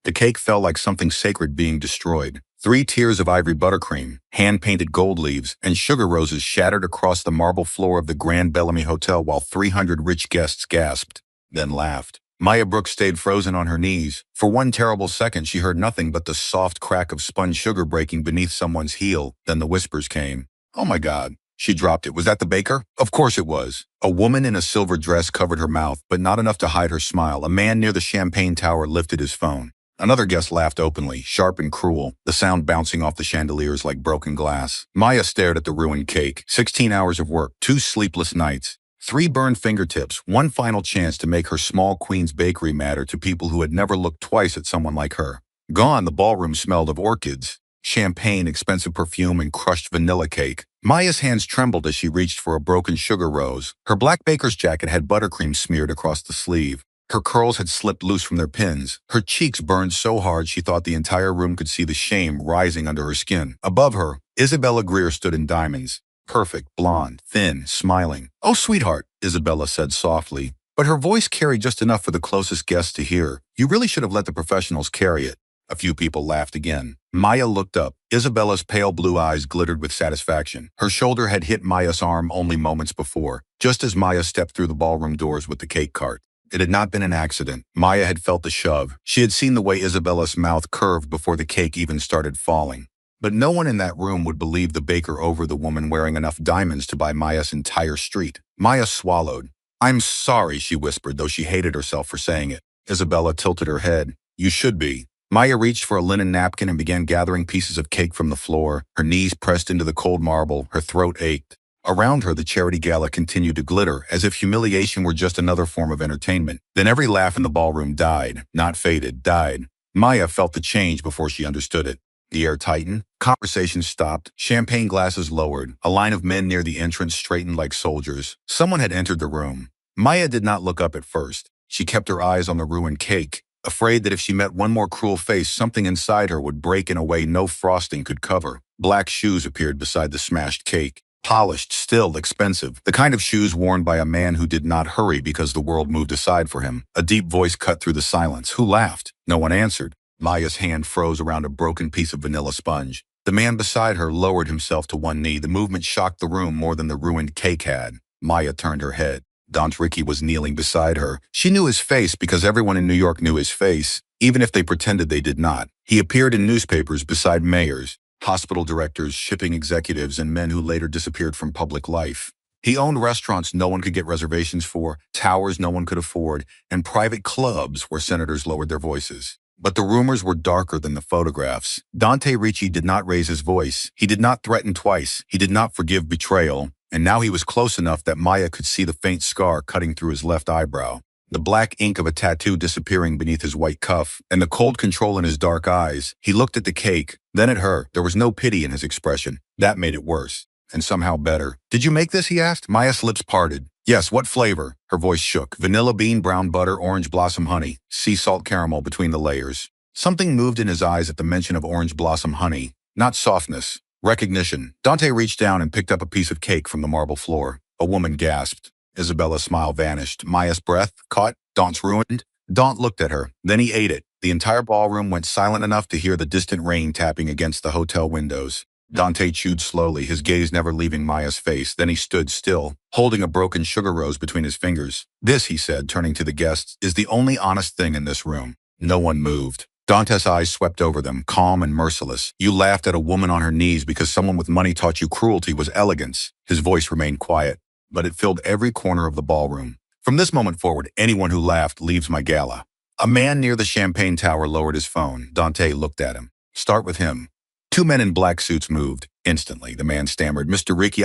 The cake fell like something sacred being destroyed. 3 tiers of ivory buttercream, hand-painted gold leaves, and sugar roses shattered across the marble floor of the Grand Bellamy Hotel while 300 rich guests gasped, then laughed. Maya Brooks stayed frozen on her knees. For one terrible second, she heard nothing but the soft crack of spun sugar breaking beneath someone's heel. Then the whispers came. "Oh my God." She dropped it. Was that the baker? Of course it was. A woman in a silver dress covered her mouth, but not enough to hide her smile. A man near the champagne tower lifted his phone. Another guest laughed openly, sharp and cruel, the sound bouncing off the chandeliers like broken glass. Maya stared at the ruined cake. 16 hours of work, 2 sleepless nights, 3 burned fingertips, one final chance to make her small Queen's Bakery matter to people who had never looked twice at someone like her. Gone, the ballroom smelled of orchids, champagne, expensive perfume, and crushed vanilla cake. Maya's hands trembled as she reached for a broken sugar rose. Her black baker's jacket had buttercream smeared across the sleeve. Her curls had slipped loose from their pins. Her cheeks burned so hard she thought the entire room could see the shame rising under her skin. Above her, Isabella Greer stood in diamonds. Perfect, blonde, thin, smiling. "Oh, sweetheart," Isabella said softly, but her voice carried just enough for the closest guests to hear. "You really should have let the professionals carry it." A few people laughed again. Maya looked up. Isabella's pale blue eyes glittered with satisfaction. Her shoulder had hit Maya's arm only moments before, just as Maya stepped through the ballroom doors with the cake cart. It had not been an accident. Maya had felt the shove. She had seen the way Isabella's mouth curved before the cake even started falling. But no one in that room would believe the baker over the woman wearing enough diamonds to buy Maya's entire street. Maya swallowed. "I'm sorry," she whispered, though she hated herself for saying it. Isabella tilted her head. "You should be." Maya reached for a linen napkin and began gathering pieces of cake from the floor. Her knees pressed into the cold marble. Her throat ached. Around her, the charity gala continued to glitter, as if humiliation were just another form of entertainment. Then every laugh in the ballroom died. Not faded, died. Maya felt the change before she understood it. The air tightened. Conversation stopped. Champagne glasses lowered. A line of men near the entrance straightened like soldiers. Someone had entered the room. Maya did not look up at first. She kept her eyes on the ruined cake, afraid that if she met one more cruel face, something inside her would break in a way no frosting could cover. Black shoes appeared beside the smashed cake. Polished, still, expensive. The kind of shoes worn by a man who did not hurry because the world moved aside for him. A deep voice cut through the silence. Who laughed? No one answered. Maya's hand froze around a broken piece of vanilla sponge. The man beside her lowered himself to one knee. The movement shocked the room more than the ruined cake had. Maya turned her head. Don Ricky was kneeling beside her. She knew his face because everyone in New York knew his face, even if they pretended they did not. He appeared in newspapers beside mayors, hospital directors, shipping executives, and men who later disappeared from public life. He owned restaurants no one could get reservations for, towers no one could afford, and private clubs where senators lowered their voices. But the rumors were darker than the photographs. Dante Ricci did not raise his voice. He did not threaten twice. He did not forgive betrayal. And now he was close enough that Maya could see the faint scar cutting through his left eyebrow, the black ink of a tattoo disappearing beneath his white cuff, and the cold control in his dark eyes. He looked at the cake, then at her. There was no pity in his expression. That made it worse, and somehow better. "Did you make this?" he asked. Maya's lips parted. "Yes, what flavor?" Her voice shook. "Vanilla bean, brown butter, orange blossom honey, sea salt caramel between the layers." Something moved in his eyes at the mention of orange blossom honey. Not softness. Recognition. Dante reached down and picked up a piece of cake from the marble floor. A woman gasped. Isabella's smile vanished. Maya's breath caught. Daunt's ruined. Daunt looked at her. Then he ate it. The entire ballroom went silent enough to hear the distant rain tapping against the hotel windows. Dante chewed slowly, his gaze never leaving Maya's face. Then he stood still, holding a broken sugar rose between his fingers. "This," he said, turning to the guests, "is the only honest thing in this room." No one moved. Dante's eyes swept over them, calm and merciless. "You laughed at a woman on her knees because someone with money taught you cruelty was elegance." His voice remained quiet, but it filled every corner of the ballroom. "From this moment forward, anyone who laughed leaves my gala." A man near the champagne tower lowered his phone. Dante looked at him. "Start with him." 2 men in black suits moved. Instantly, the man stammered, "Mr. Ricci,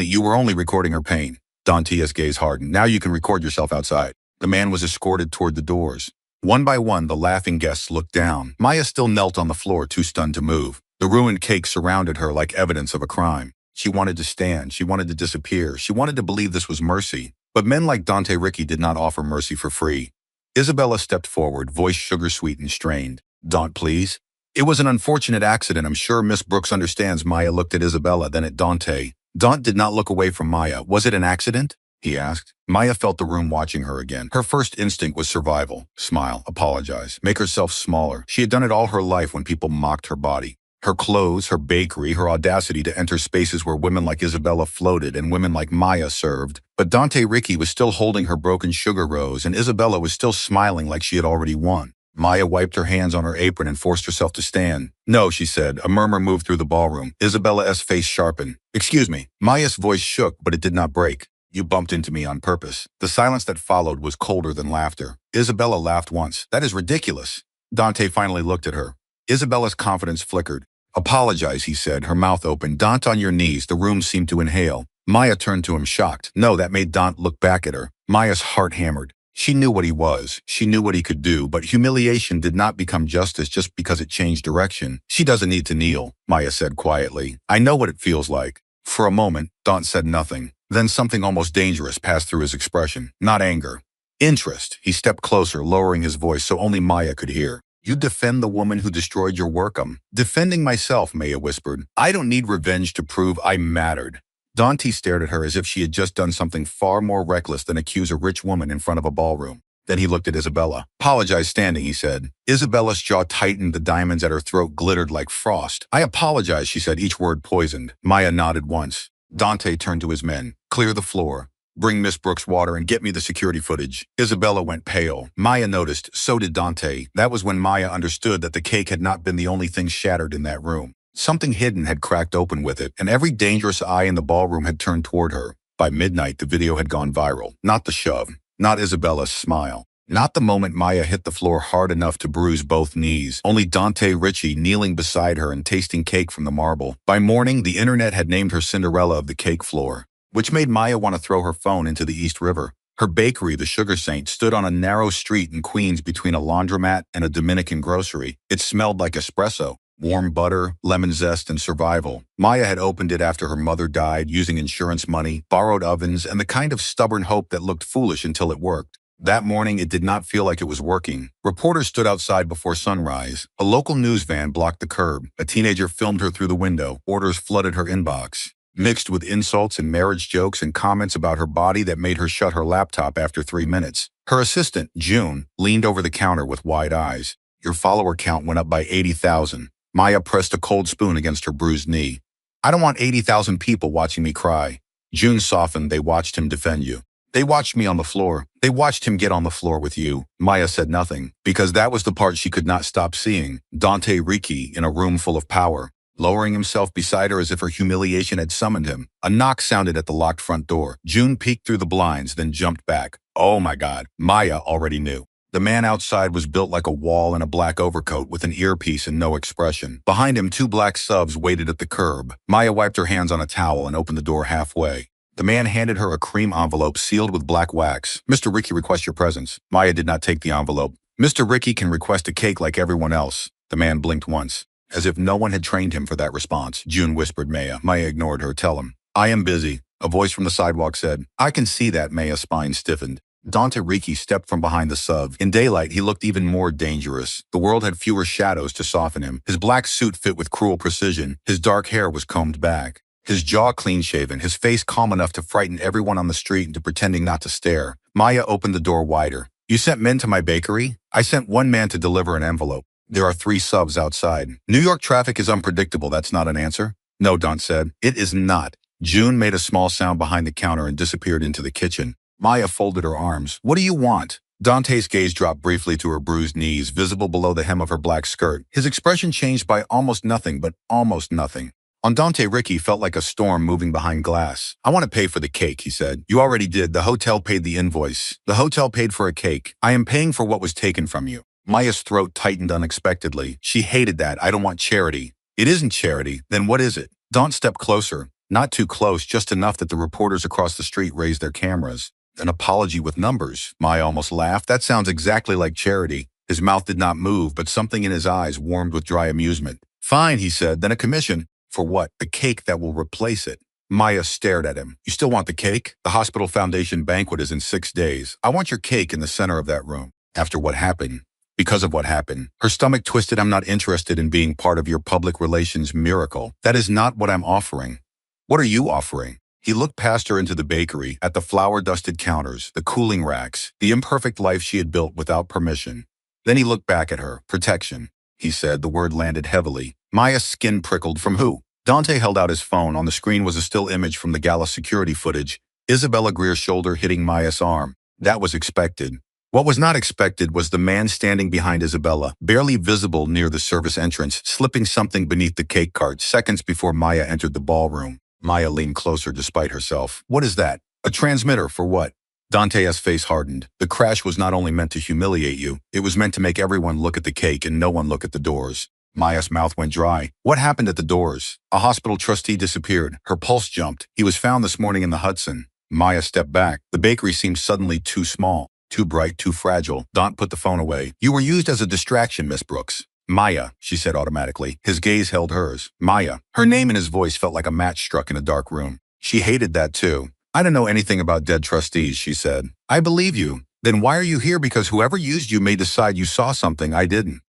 you were only recording her pain." Dante's gaze hardened. "Now you can record yourself outside." The man was escorted toward the doors. One by one, the laughing guests looked down. Maya still knelt on the floor, too stunned to move. The ruined cake surrounded her like evidence of a crime. She wanted to stand. She wanted to disappear. She wanted to believe this was mercy. But men like Dante Ricci did not offer mercy for free. Isabella stepped forward, voice sugar-sweet and strained. "Daunt, please." "It was an unfortunate accident. I'm sure Miss Brooks understands." Maya looked at Isabella, then at Dante. Daunt did not look away from Maya. "Was it an accident?" he asked. Maya felt the room watching her again. Her first instinct was survival. Smile, apologize, make herself smaller. She had done it all her life when people mocked her body. Her clothes, her bakery, her audacity to enter spaces where women like Isabella floated and women like Maya served. But Dante Ricky was still holding her broken sugar rose, and Isabella was still smiling like she had already won. Maya wiped her hands on her apron and forced herself to stand. No, she said. A murmur moved through the ballroom. Isabella's face sharpened. Excuse me. Maya's voice shook, but it did not break. You bumped into me on purpose. The silence that followed was colder than laughter. Isabella laughed once. That is ridiculous. Dante finally looked at her. Isabella's confidence flickered. Apologize, he said, her mouth open. Dante, on your knees. The room seemed to inhale. Maya turned to him, shocked. No, that made Dante look back at her. Maya's heart hammered. She knew what he was. She knew what he could do, but humiliation did not become justice just because it changed direction. She doesn't need to kneel, Maya said quietly. I know what it feels like. For a moment, Dante said nothing. Then something almost dangerous passed through his expression. Not anger. Interest. He stepped closer, lowering his voice so only Maya could hear. You defend the woman who destroyed your work. Defending myself, Maya whispered. I don't need revenge to prove I mattered. Dante stared at her as if she had just done something far more reckless than accuse a rich woman in front of a ballroom. Then he looked at Isabella. Apologize standing, he said. Isabella's jaw tightened, the diamonds at her throat glittered like frost. I apologize, she said, each word poisoned. Maya nodded once. Dante turned to his men. Clear the floor. Bring Miss Brooks water and get me the security footage. Isabella went pale. Maya noticed, so did Dante. That was when Maya understood that the cake had not been the only thing shattered in that room. Something hidden had cracked open with it, and every dangerous eye in the ballroom had turned toward her. By midnight, the video had gone viral. Not the shove. Not Isabella's smile. Not the moment Maya hit the floor hard enough to bruise both knees. Only Dante Ritchie kneeling beside her and tasting cake from the marble. By morning, the internet had named her Cinderella of the cake floor, which made Maya want to throw her phone into the East River. Her bakery, the Sugar Saint, stood on a narrow street in Queens between a laundromat and a Dominican grocery. It smelled like espresso. Warm butter, lemon zest, and survival. Maya had opened it after her mother died, using insurance money, borrowed ovens, and the kind of stubborn hope that looked foolish until it worked. That morning, it did not feel like it was working. Reporters stood outside before sunrise. A local news van blocked the curb. A teenager filmed her through the window. Orders flooded her inbox, mixed with insults and marriage jokes and comments about her body that made her shut her laptop after 3 minutes. Her assistant, June, leaned over the counter with wide eyes. Your follower count went up by 80,000. Maya pressed a cold spoon against her bruised knee. I don't want 80,000 people watching me cry. June softened. They watched him defend you. They watched me on the floor. They watched him get on the floor with you. Maya said nothing, because that was the part she could not stop seeing. Dante Ricci in a room full of power, lowering himself beside her as if her humiliation had summoned him. A knock sounded at the locked front door. June peeked through the blinds, then jumped back. Oh my God, Maya already knew. The man outside was built like a wall in a black overcoat with an earpiece and no expression. Behind him, 2 black subs waited at the curb. Maya wiped her hands on a towel and opened the door halfway. The man handed her a cream envelope sealed with black wax. Mr. Ricky requests your presence. Maya did not take the envelope. Mr. Ricky can request a cake like everyone else. The man blinked once, as if no one had trained him for that response. June whispered Maya. Maya ignored her. Tell him. I am busy. A voice from the sidewalk said. I can see that. Maya's spine stiffened. Dante Ricci stepped from behind the sub. In daylight, he looked even more dangerous. The world had fewer shadows to soften him. His black suit fit with cruel precision. His dark hair was combed back. His jaw clean-shaven, his face calm enough to frighten everyone on the street into pretending not to stare. Maya opened the door wider. You sent men to my bakery? I sent 1 man to deliver an envelope. There are 3 subs outside. New York traffic is unpredictable. That's not an answer. No, Dante said. It is not. June made a small sound behind the counter and disappeared into the kitchen. Maya folded her arms. What do you want? Dante's gaze dropped briefly to her bruised knees, visible below the hem of her black skirt. His expression changed by almost nothing, but almost nothing. On Dante, Ricky felt like a storm moving behind glass. I want to pay for the cake, he said. You already did. The hotel paid the invoice. The hotel paid for a cake. I am paying for what was taken from you. Maya's throat tightened unexpectedly. She hated that. I don't want charity. It isn't charity. Then what is it? Dante stepped closer. Not too close, just enough that the reporters across the street raised their cameras. An apology with numbers. Maya almost laughed. That sounds exactly like charity. His mouth did not move, but something in his eyes warmed with dry amusement. Fine, he said. Then a commission. For what? The cake that will replace it. Maya stared at him. You still want the cake? The Hospital Foundation banquet is in 6 days. I want your cake in the center of that room. After what happened. Because of what happened. Her stomach twisted. I'm not interested in being part of your public relations miracle. That is not what I'm offering. What are you offering? He looked past her into the bakery, at the flour-dusted counters, the cooling racks, the imperfect life she had built without permission. Then he looked back at her. Protection, he said. The word landed heavily. Maya's skin prickled. From who? Dante held out his phone. On the screen was a still image from the gala security footage. Isabella Greer's shoulder hitting Maya's arm. That was expected. What was not expected was the man standing behind Isabella, barely visible near the service entrance, slipping something beneath the cake cart seconds before Maya entered the ballroom. Maya leaned closer despite herself. What is that? A transmitter for what? Dante's face hardened. The crash was not only meant to humiliate you, it was meant to make everyone look at the cake and no one look at the doors. Maya's mouth went dry. What happened at the doors? A hospital trustee disappeared. Her pulse jumped. He was found this morning in the Hudson. Maya stepped back. The bakery seemed suddenly too small, too bright, too fragile. Dante put the phone away. You were used as a distraction, Miss Brooks. Maya, she said automatically. His gaze held hers. Maya. Her name and his voice felt like a match struck in a dark room. She hated that too. I don't know anything about dead trustees, she said. I believe you. Then why are you here? Because whoever used you may decide you saw something I didn't.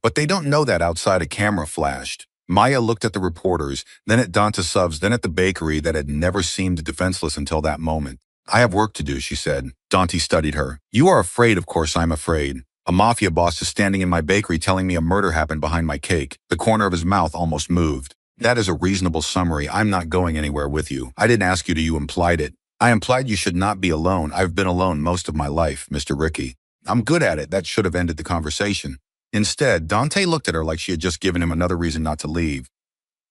But they don't know that outside. A camera flashed. Maya looked at the reporters, then at Dante Subs, then at the bakery that had never seemed defenseless until that moment. I have work to do, she said. Dante studied her. You are afraid, of course I'm afraid. A mafia boss is standing in my bakery telling me a murder happened behind my cake. The corner of his mouth almost moved. That is a reasonable summary. I'm not going anywhere with you. I didn't ask you to. You implied it. I implied you should not be alone. I've been alone most of my life, Mr. Ricky. I'm good at it. That should have ended the conversation. Instead, Dante looked at her like she had just given him another reason not to leave.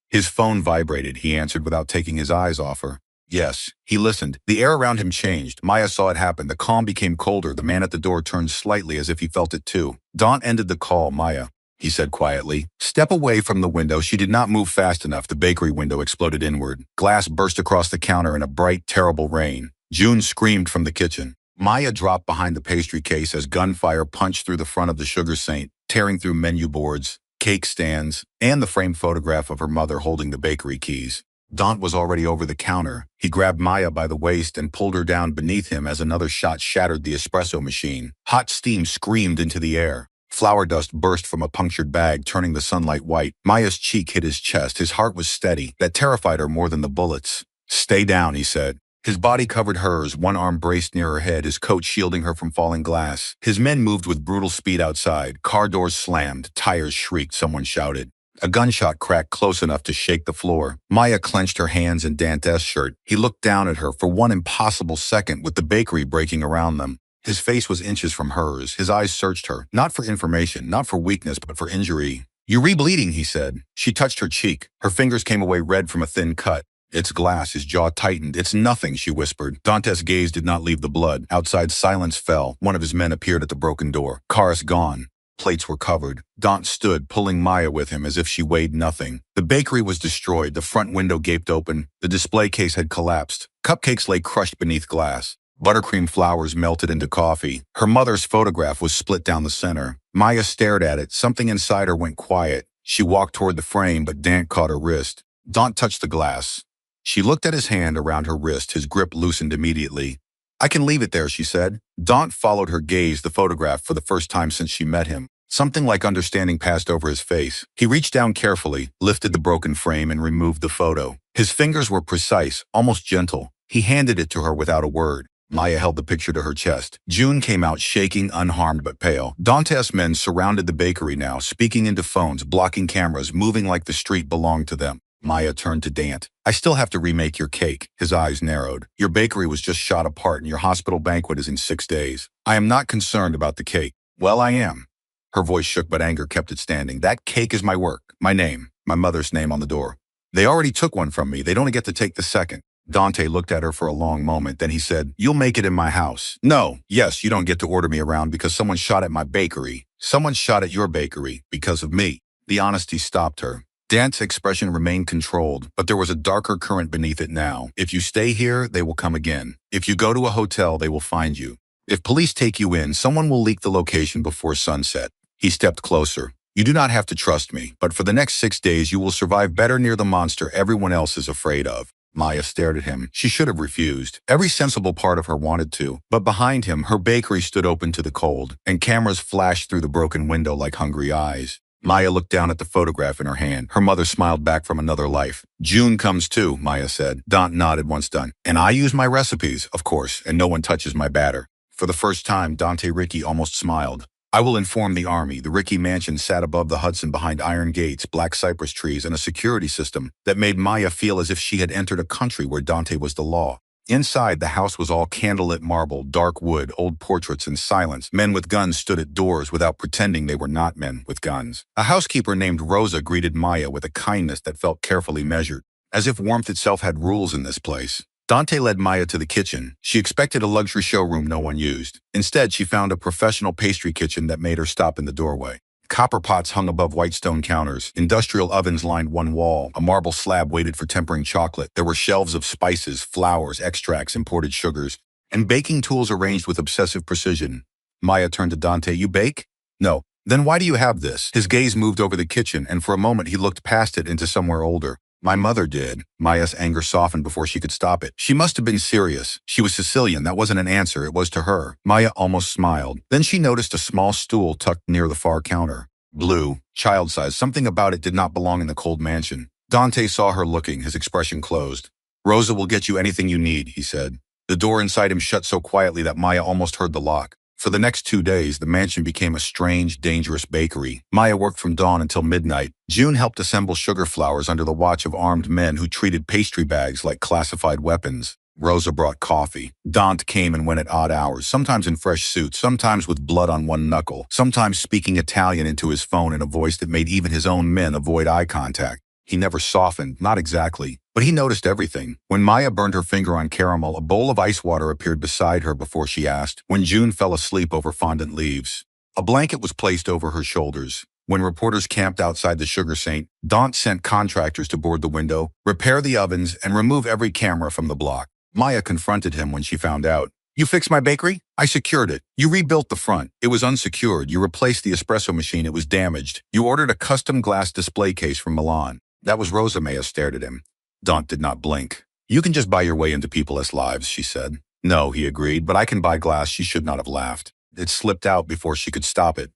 His phone vibrated, he answered without taking his eyes off her. Yes. He listened. The air around him changed. Maya saw it happen. The calm became colder. The man at the door turned slightly as if he felt it too. Dante ended the call. Maya, he said quietly. Step away from the window. She did not move fast enough. The bakery window exploded inward. Glass burst across the counter in a bright, terrible rain. June screamed from the kitchen. Maya dropped behind the pastry case as gunfire punched through the front of the sugar saint, tearing through menu boards, cake stands, and the framed photograph of her mother holding the bakery keys. Dante was already over the counter. He grabbed Maya by the waist and pulled her down beneath him as another shot shattered the espresso machine. Hot steam screamed into the air. Flour dust burst from a punctured bag, turning the sunlight white. Maya's cheek hit his chest. His heart was steady. That terrified her more than the bullets. Stay down, he said. His body covered hers, one arm braced near her head, his coat shielding her from falling glass. His men moved with brutal speed outside. Car doors slammed. Tires shrieked. Someone shouted. A gunshot cracked close enough to shake the floor. Maya clenched her hands in Dante's shirt. He looked down at her for one impossible second with the bakery breaking around them. His face was inches from hers. His eyes searched her, not for information, not for weakness, but for injury. You're re-bleeding, he said. She touched her cheek. Her fingers came away red from a thin cut. It's glass. His jaw tightened. It's nothing, she whispered. Dante's gaze did not leave the blood. Outside, silence fell. One of his men appeared at the broken door. Cars gone. Plates were covered. Dante stood, pulling Maya with him as if she weighed nothing. The bakery was destroyed. The front window gaped open. The display case had collapsed. Cupcakes lay crushed beneath glass. Buttercream flowers melted into coffee. Her mother's photograph was split down the center. Maya stared at it. Something inside her went quiet. She walked toward the frame, but Dante caught her wrist. Dante touched the glass. She looked at his hand around her wrist. His grip loosened immediately. I can leave it there, she said. Dante followed her gaze, the photograph for the first time since she met him. Something like understanding passed over his face. He reached down carefully, lifted the broken frame, and removed the photo. His fingers were precise, almost gentle. He handed it to her without a word. Maya held the picture to her chest. June came out shaking, unharmed but pale. Dante's men surrounded the bakery now, speaking into phones, blocking cameras, moving like the street belonged to them. Maya turned to Dante. I still have to remake your cake. His eyes narrowed. Your bakery was just shot apart and your hospital banquet is in 6 days. I am not concerned about the cake. Well, I am. Her voice shook, but anger kept it standing. That cake is my work, my name, my mother's name on the door. They already took one from me. They don't get to take the second. Dante looked at her for a long moment. Then he said, you'll make it in my house. No, yes, you don't get to order me around because someone shot at my bakery. Someone shot at your bakery because of me. The honesty stopped her. Dante's expression remained controlled, but there was a darker current beneath it now. If you stay here, they will come again. If you go to a hotel, they will find you. If police take you in, someone will leak the location before sunset. He stepped closer. You do not have to trust me, but for the next 6 days, you will survive better near the monster everyone else is afraid of. Maya stared at him. She should have refused. Every sensible part of her wanted to. But behind him, her bakery stood open to the cold, and cameras flashed through the broken window like hungry eyes. Maya looked down at the photograph in her hand. Her mother smiled back from another life. June comes too, Maya said. Dante nodded once done. And I use my recipes, of course, and no one touches my batter. For the first time, Dante Ricky almost smiled. I will inform the army. The Ricky mansion sat above the Hudson behind iron gates, black cypress trees, and a security system that made Maya feel as if she had entered a country where Dante was the law. Inside, the house was all candlelit marble, dark wood, old portraits, and silence. Men with guns stood at doors without pretending they were not men with guns. A housekeeper named Rosa greeted Maya with a kindness that felt carefully measured, as if warmth itself had rules in this place. Dante led Maya to the kitchen. She expected a luxury showroom no one used. Instead, she found a professional pastry kitchen that made her stop in the doorway. Copper pots hung above white stone counters. Industrial ovens lined one wall. A marble slab waited for tempering chocolate. There were shelves of spices, flours, extracts, imported sugars, and baking tools arranged with obsessive precision. Maya turned to Dante. You bake? No. Then why do you have this? His gaze moved over the kitchen, and for a moment he looked past it into somewhere older. My mother did. Maya's anger softened before she could stop it. She must have been serious. She was Sicilian. That wasn't an answer. It was to her. Maya almost smiled. Then she noticed a small stool tucked near the far counter. Blue, child-sized. Something about it did not belong in the cold mansion. Dante saw her looking, his expression closed. Rosa will get you anything you need, he said. The door inside him shut so quietly that Maya almost heard the lock. For the next 2 days, the mansion became a strange, dangerous bakery. Maya worked from dawn until midnight. June helped assemble sugar flours under the watch of armed men who treated pastry bags like classified weapons. Rosa brought coffee. Dante came and went at odd hours, sometimes in fresh suits, sometimes with blood on one knuckle, sometimes speaking Italian into his phone in a voice that made even his own men avoid eye contact. He never softened, not exactly, but he noticed everything. When Maya burned her finger on caramel, a bowl of ice water appeared beside her before she asked. When June fell asleep over fondant leaves, a blanket was placed over her shoulders. When reporters camped outside the Sugar Saint, Dante sent contractors to board the window, repair the ovens, and remove every camera from the block. Maya confronted him when she found out. You fixed my bakery? I secured it. You rebuilt the front. It was unsecured. You replaced the espresso machine. It was damaged. You ordered a custom glass display case from Milan. That was Rosa. Maya stared at him. Dante did not blink. You can just buy your way into people's lives, she said. No, he agreed, but I can buy glass. She should not have laughed. It slipped out before she could stop it.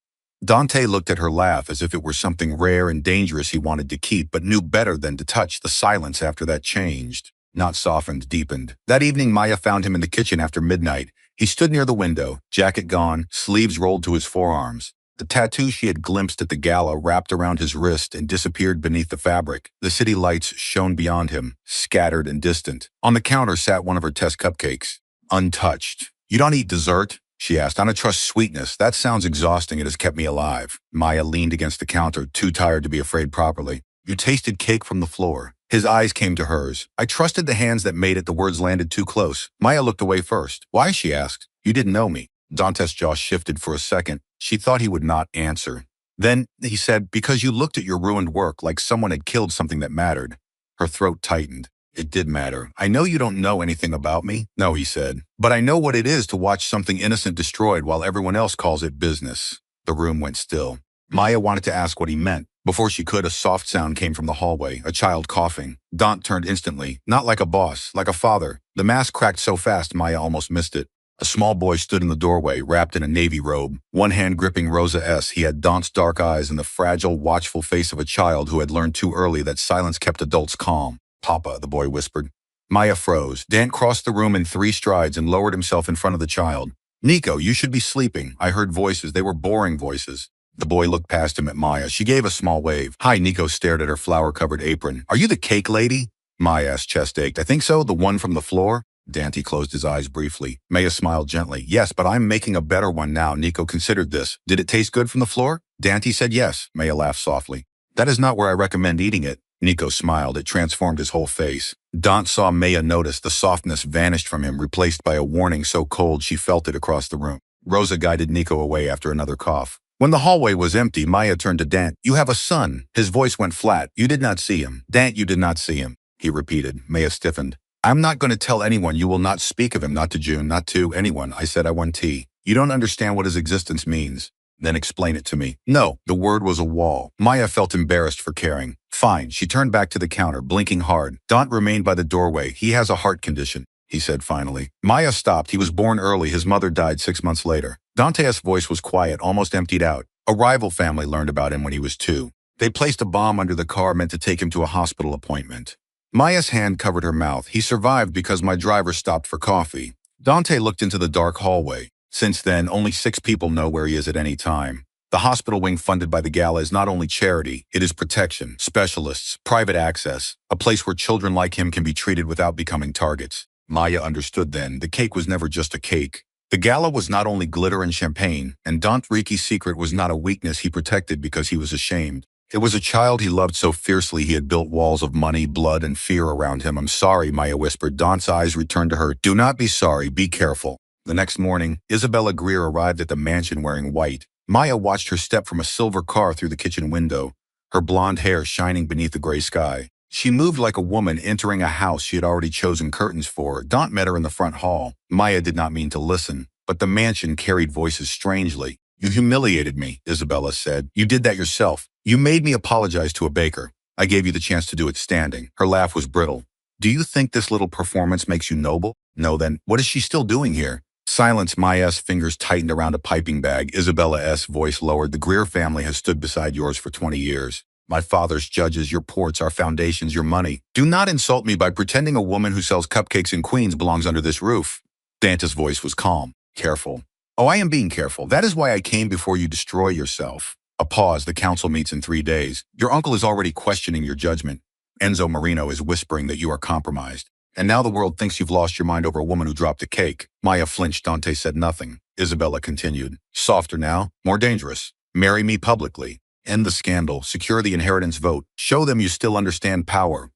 Dante looked at her laugh as if it were something rare and dangerous he wanted to keep, but knew better than to touch. The silence after that changed, not softened, deepened. That evening, Maya found him in the kitchen after midnight. He stood near the window, jacket gone, sleeves rolled to his forearms. The tattoo she had glimpsed at the gala wrapped around his wrist and disappeared beneath the fabric. The city lights shone beyond him, scattered and distant. On the counter sat one of her test cupcakes, untouched. You don't eat dessert? She asked. I don't trust sweetness. That sounds exhausting. It has kept me alive. Maya leaned against the counter, too tired to be afraid properly. You tasted cake from the floor. His eyes came to hers. I trusted the hands that made it. The words landed too close. Maya looked away first. Why? She asked. You didn't know me. Dante's jaw shifted for a second. She thought he would not answer. Then he said, because you looked at your ruined work like someone had killed something that mattered. Her throat tightened. It did matter. I know you don't know anything about me. No, he said. But I know what it is to watch something innocent destroyed while everyone else calls it business. The room went still. Maya wanted to ask what he meant. Before she could, a soft sound came from the hallway, a child coughing. Dante turned instantly, not like a boss, like a father. The mask cracked so fast Maya almost missed it. A small boy stood in the doorway, wrapped in a navy robe, one hand gripping Rosa S. He had Dante's dark eyes and the fragile, watchful face of a child who had learned too early that silence kept adults calm. Papa, the boy whispered. Maya froze. Dante crossed the room in 3 strides and lowered himself in front of the child. Nico, you should be sleeping. I heard voices. They were boring voices. The boy looked past him at Maya. She gave a small wave. Hi, Nico stared at her flour-covered apron. Are you the cake lady? Maya's chest ached. I think so, the one from the floor? Dante closed his eyes briefly. Maya smiled gently. Yes, but I'm making a better one now. Nico considered this. Did it taste good from the floor? Dante said yes. Maya laughed softly. That is not where I recommend eating it. Nico smiled. It transformed his whole face. Dante saw Maya notice. The softness vanished from him, replaced by a warning so cold she felt it across the room. Rosa guided Nico away after another cough. When the hallway was empty, Maya turned to Dante. You have a son. His voice went flat. You did not see him. Dante, you did not see him. He repeated. Maya stiffened. I'm not going to tell anyone. You will not speak of him, not to June, not to anyone. I said I want tea. You don't understand what his existence means. Then explain it to me. No, the word was a wall. Maya felt embarrassed for caring. Fine. She turned back to the counter, blinking hard. Dante remained by the doorway. He has a heart condition, he said finally. Maya stopped. He was born early. His mother died 6 months later. Dante's voice was quiet, almost emptied out. A rival family learned about him when he was 2. They placed a bomb under the car meant to take him to a hospital appointment. Maya's hand covered her mouth. He survived because my driver stopped for coffee. Dante looked into the dark hallway. Since then, only 6 people know where he is at any time. The hospital wing funded by the gala is not only charity, it is protection, specialists, private access, a place where children like him can be treated without becoming targets. Maya understood then, the cake was never just a cake. The gala was not only glitter and champagne, and Dante Riki's secret was not a weakness he protected because he was ashamed. It was a child he loved so fiercely he had built walls of money, blood, and fear around him. "I'm sorry," Maya whispered. Dante's eyes returned to her. "Do not be sorry, be careful." The next morning, Isabella Greer arrived at the mansion wearing white. Maya watched her step from a silver car through the kitchen window, her blonde hair shining beneath the gray sky. She moved like a woman entering a house she had already chosen curtains for. Dante met her in the front hall. Maya did not mean to listen, but the mansion carried voices strangely. "You humiliated me," Isabella said. "You did that yourself. You made me apologize to a baker. I gave you the chance to do it standing." Her laugh was brittle. "Do you think this little performance makes you noble? No, then, what is she still doing here?" Silence. Maya's fingers tightened around a piping bag. Isabella's voice lowered. "The Greer family has stood beside yours for 20 years. My father's judges, your ports, our foundations, your money. Do not insult me by pretending a woman who sells cupcakes in Queens belongs under this roof." Dante's voice was calm. "Careful." "Oh, I am being careful. That is why I came before you destroy yourself." A pause. "The council meets in 3 days. Your uncle is already questioning your judgment. Enzo Marino is whispering that you are compromised. And now the world thinks you've lost your mind over a woman who dropped a cake." Maya flinched. Dante said nothing. Isabella continued. "Softer now, more dangerous. Marry me publicly. End the scandal. Secure the inheritance vote. Show them you still understand power."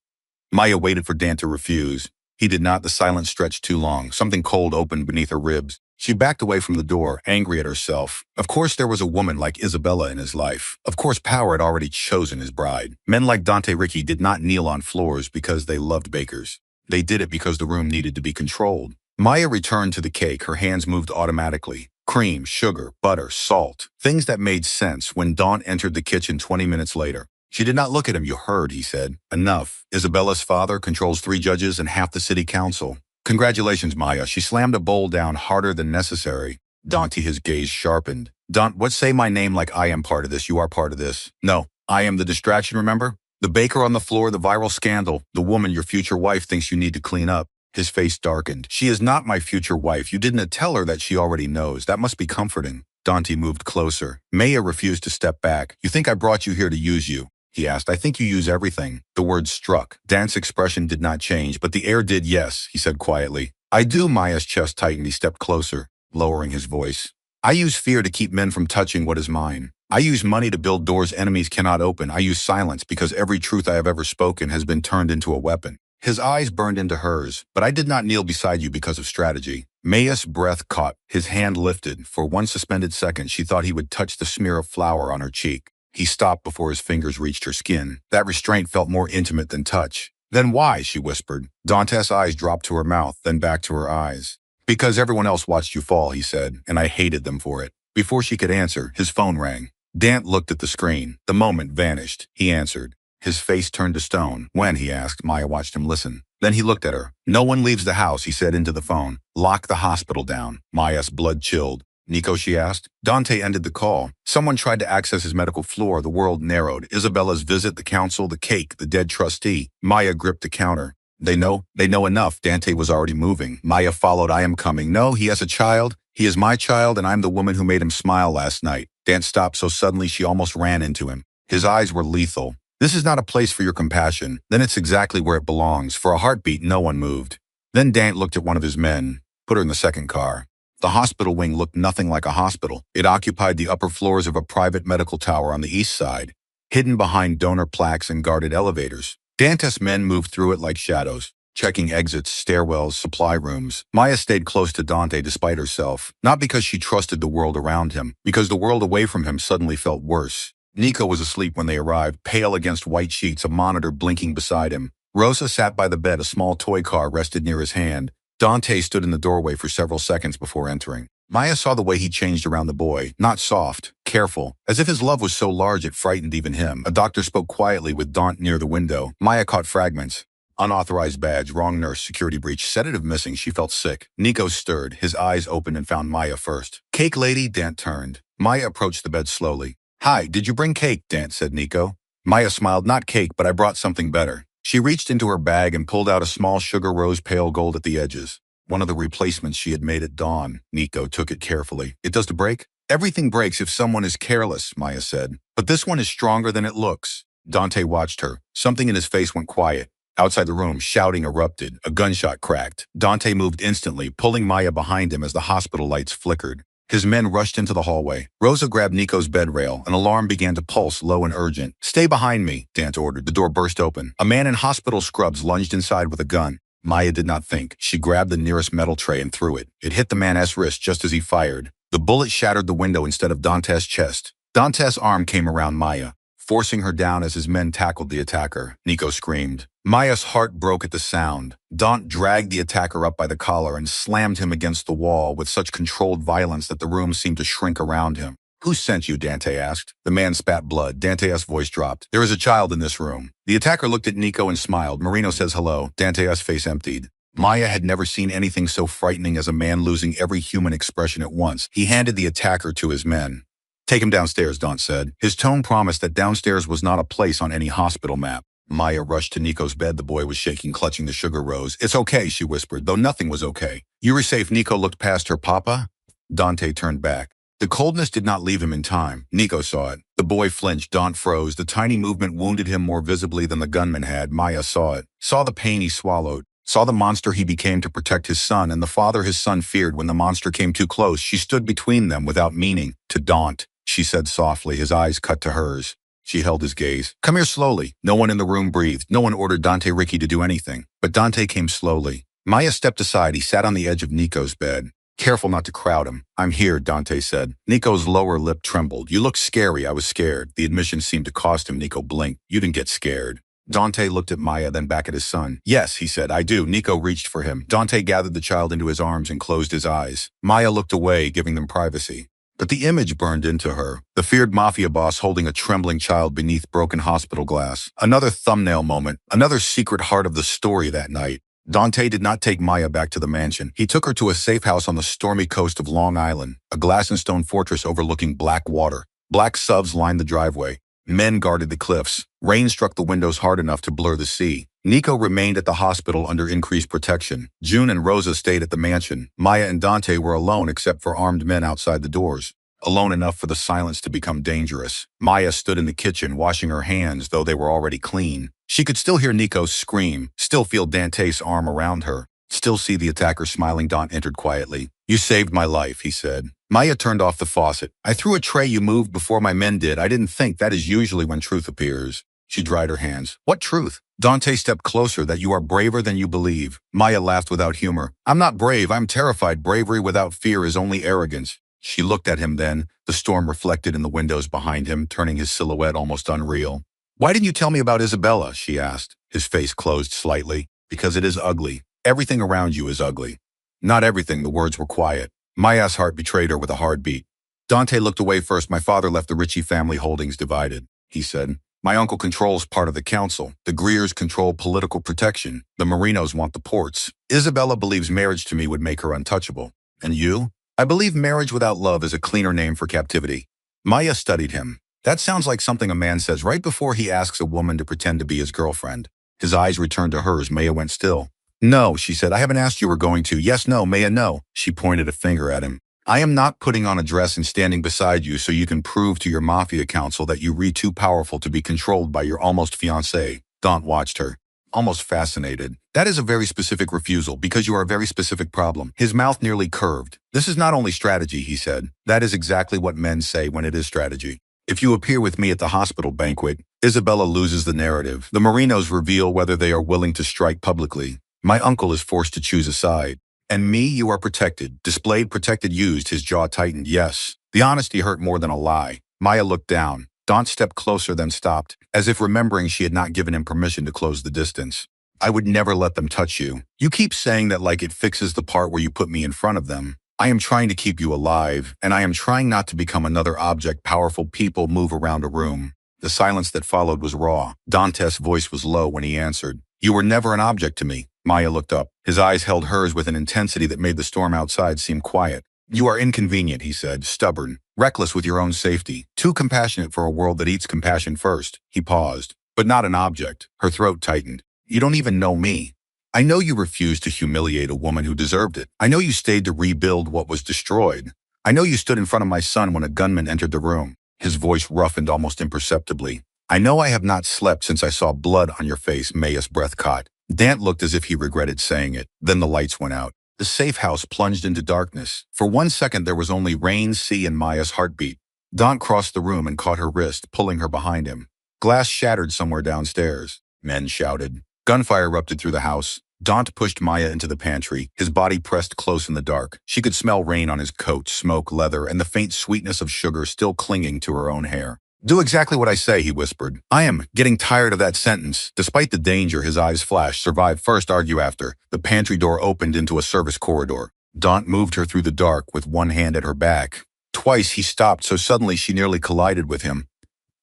Maya waited for Dante to refuse. He did not. The silence stretched too long. Something cold opened beneath her ribs. She backed away from the door, angry at herself. Of course there was a woman like Isabella in his life. Of course power had already chosen his bride. Men like Dante Ricci did not kneel on floors because they loved bakers. They did it because the room needed to be controlled. Maya returned to the cake. Her hands moved automatically. Cream, sugar, butter, salt. Things that made sense when Dante entered the kitchen 20 minutes later. She did not look at him. "You heard," he said. "Enough. Isabella's father controls 3 judges and half the city council." "Congratulations, Maya." She slammed a bowl down harder than necessary. Dante, his gaze sharpened. "Dante, what say my name like I am part of this? You are part of this." "No, I am the distraction, remember? The baker on the floor, the viral scandal, the woman your future wife thinks you need to clean up." His face darkened. "She is not my future wife. You didn't tell her that she already knows. That must be comforting." Dante moved closer. Maya refused to step back. "You think I brought you here to use you?" he asked. "I think you use everything." The words struck. Dante's expression did not change, but the air did. "Yes," he said quietly. "I do." Maya's chest tightened. He stepped closer, lowering his voice. "I use fear to keep men from touching what is mine. I use money to build doors enemies cannot open. I use silence because every truth I have ever spoken has been turned into a weapon." His eyes burned into hers. "But I did not kneel beside you because of strategy." Maya's breath caught. His hand lifted. For one suspended second, she thought he would touch the smear of flour on her cheek. He stopped before his fingers reached her skin. That restraint felt more intimate than touch. "Then why?" she whispered. Dante's eyes dropped to her mouth, then back to her eyes. "Because everyone else watched you fall," he said, "and I hated them for it." Before she could answer, his phone rang. Dante looked at the screen. The moment vanished. He answered. His face turned to stone. "When?" he asked. Maya watched him listen. Then he looked at her. "No one leaves the house," he said into the phone. "Lock the hospital down." Maya's blood chilled. "Nico?" she asked. Dante ended the call. Someone tried to access his medical floor. The world narrowed. Isabella's visit, the council, the cake, the dead trustee. Maya gripped the counter. They know enough." Dante was already moving. Maya followed. "I am coming." "No, he has a child. He is my child, and I'm the woman who made him smile last night." Dante stopped so suddenly she almost ran into him. His eyes were lethal. "This is not a place for your compassion." "Then it's exactly where it belongs." For a heartbeat, no one moved. Then Dante looked at one of his men. "Put her in the second car." The hospital wing looked nothing like a hospital. It occupied the upper floors of a private medical tower on the east side, hidden behind donor plaques and guarded elevators. Dante's men moved through it like shadows, checking exits, stairwells, supply rooms. Maya stayed close to Dante despite herself, not because she trusted the world around him, because the world away from him suddenly felt worse. Nico was asleep when they arrived, pale against white sheets, a monitor blinking beside him. Rosa sat by the bed, a small toy car rested near his hand. Dante stood in the doorway for several seconds before entering. Maya saw the way he changed around the boy, not soft, careful, as if his love was so large it frightened even him. A doctor spoke quietly with Dante near the window. Maya caught fragments. Unauthorized badge, wrong nurse, security breach, sedative missing. She felt sick. Nico stirred, his eyes opened and found Maya first. "Cake lady?" Dante turned. Maya approached the bed slowly. Hi, did you bring cake? Dante said Nico. Maya smiled, not cake, but I brought something better. She reached into her bag and pulled out a small sugar rose pale gold at the edges. One of the replacements she had made at dawn. Nico took it carefully. It does to break? Everything breaks if someone is careless, Maya said. But this one is stronger than it looks. Dante watched her. Something in his face went quiet. Outside the room, shouting erupted. A gunshot cracked. Dante moved instantly, pulling Maya behind him as the hospital lights flickered. His men rushed into the hallway. Rosa grabbed Nico's bed rail. An alarm began to pulse, low and urgent. Stay behind me, Dante ordered. The door burst open. A man in hospital scrubs lunged inside with a gun. Maya did not think. She grabbed the nearest metal tray and threw it. It hit the man's wrist just as he fired. The bullet shattered the window instead of Dante's chest. Dante's arm came around Maya, forcing her down as his men tackled the attacker. Nico screamed. Maya's heart broke at the sound. Dante dragged the attacker up by the collar and slammed him against the wall with such controlled violence that the room seemed to shrink around him. Who sent you? Dante asked. The man spat blood. Dante's voice dropped. There is a child in this room. The attacker looked at Nico and smiled. Marino says hello. Dante's face emptied. Maya had never seen anything so frightening as a man losing every human expression at once. He handed the attacker to his men. Take him downstairs, Dante said. His tone promised that downstairs was not a place on any hospital map. Maya rushed to Nico's bed. The boy was shaking, clutching the sugar rose. It's okay, she whispered, though nothing was okay. You were safe. Nico looked past her. Papa? Dante turned back. The coldness did not leave him in time. Nico saw it. The boy flinched. Dante froze. The tiny movement wounded him more visibly than the gunman had. Maya saw it. Saw the pain he swallowed. Saw the monster he became to protect his son and the father his son feared when the monster came too close. She stood between them without meaning. To Dante, she said softly, his eyes cut to hers. She held his gaze. Come here slowly. No one in the room breathed. No one ordered Dante Ricky to do anything. But Dante came slowly. Maya stepped aside. He sat on the edge of Nico's bed. Careful not to crowd him. I'm here, Dante said. Nico's lower lip trembled. You look scary. I was scared. The admission seemed to cost him. Nico blinked. You didn't get scared. Dante looked at Maya, then back at his son. Yes, he said, I do. Nico reached for him. Dante gathered the child into his arms and closed his eyes. Maya looked away, giving them privacy. But the image burned into her. The feared Mafia boss holding a trembling child beneath broken hospital glass. Another thumbnail moment. Another secret heart of the story that night. Dante did not take Maya back to the mansion. He took her to a safe house on the stormy coast of Long Island, a glass and stone fortress overlooking black water. Black subs lined the driveway. Men guarded the cliffs. Rain struck the windows hard enough to blur the sea. Nico remained at the hospital under increased protection. June and Rosa stayed at the mansion. Maya and Dante were alone except for armed men outside the doors. Alone enough for the silence to become dangerous. Maya stood in the kitchen, washing her hands, though they were already clean. She could still hear Nico scream, still feel Dante's arm around her, still see the attacker smiling. Dante entered quietly. You saved my life, he said. Maya turned off the faucet. I threw a tray you moved before my men did. I didn't think. That is usually when truth appears. She dried her hands. What truth? Dante stepped closer. That you are braver than you believe. Maya laughed without humor. I'm not brave. I'm terrified. Bravery without fear is only arrogance. She looked at him then, the storm reflected in the windows behind him, turning his silhouette almost unreal. Why didn't you tell me about Isabella? She asked. His face closed slightly. Because it is ugly. Everything around you is ugly. Not everything. The words were quiet. Maya's heart betrayed her with a hard beat. Dante looked away first. My father left the Ritchie family holdings divided, he said. My uncle controls part of the council. The Greers control political protection. The Marinos want the ports. Isabella believes marriage to me would make her untouchable. And you? I believe marriage without love is a cleaner name for captivity. Maya studied him. That sounds like something a man says right before he asks a woman to pretend to be his girlfriend. His eyes returned to hers. Maya went still. No, she said. I haven't asked you were going to. Yes, no, Maya, no. She pointed a finger at him. I am not putting on a dress and standing beside you so you can prove to your Mafia council that you re too powerful to be controlled by your almost fiancé. Dante watched her, almost fascinated. That is a very specific refusal because you are a very specific problem. His mouth nearly curved. This is not only strategy, he said. That is exactly what men say when it is strategy. If you appear with me at the hospital banquet, Isabella loses the narrative. The Marinos reveal whether they are willing to strike publicly. My uncle is forced to choose a side. And me, you are protected. Displayed, protected, used. His jaw tightened. Yes. The honesty hurt more than a lie. Maya looked down. Dante stepped closer, then stopped, as if remembering she had not given him permission to close the distance. I would never let them touch you. You keep saying that like it fixes the part where you put me in front of them. I am trying to keep you alive, and I am trying not to become another object powerful people move around a room. The silence that followed was raw. Dante's voice was low when he answered. You were never an object to me. Maya looked up. His eyes held hers with an intensity that made the storm outside seem quiet. You are inconvenient, he said, stubborn, reckless with your own safety, too compassionate for a world that eats compassion first. He paused. But not an object. Her throat tightened. You don't even know me. I know you refused to humiliate a woman who deserved it. I know you stayed to rebuild what was destroyed. I know you stood in front of my son when a gunman entered the room. His voice roughened almost imperceptibly. I know I have not slept since I saw blood on your face, Maya's breath caught. Dant looked as if he regretted saying it. Then the lights went out. The safe house plunged into darkness. For 1 second there was only rain, sea, and Maya's heartbeat. Dant crossed the room and caught her wrist, pulling her behind him. Glass shattered somewhere downstairs. Men shouted. Gunfire erupted through the house. Dant pushed Maya into the pantry, his body pressed close in the dark. She could smell rain on his coat, smoke, leather, and the faint sweetness of sugar still clinging to her own hair. Do exactly what I say, he whispered. I am getting tired of that sentence. Despite the danger, his eyes flashed. Survive first, argue after. The pantry door opened into a service corridor. Dant moved her through the dark with one hand at her back. Twice he stopped so suddenly she nearly collided with him.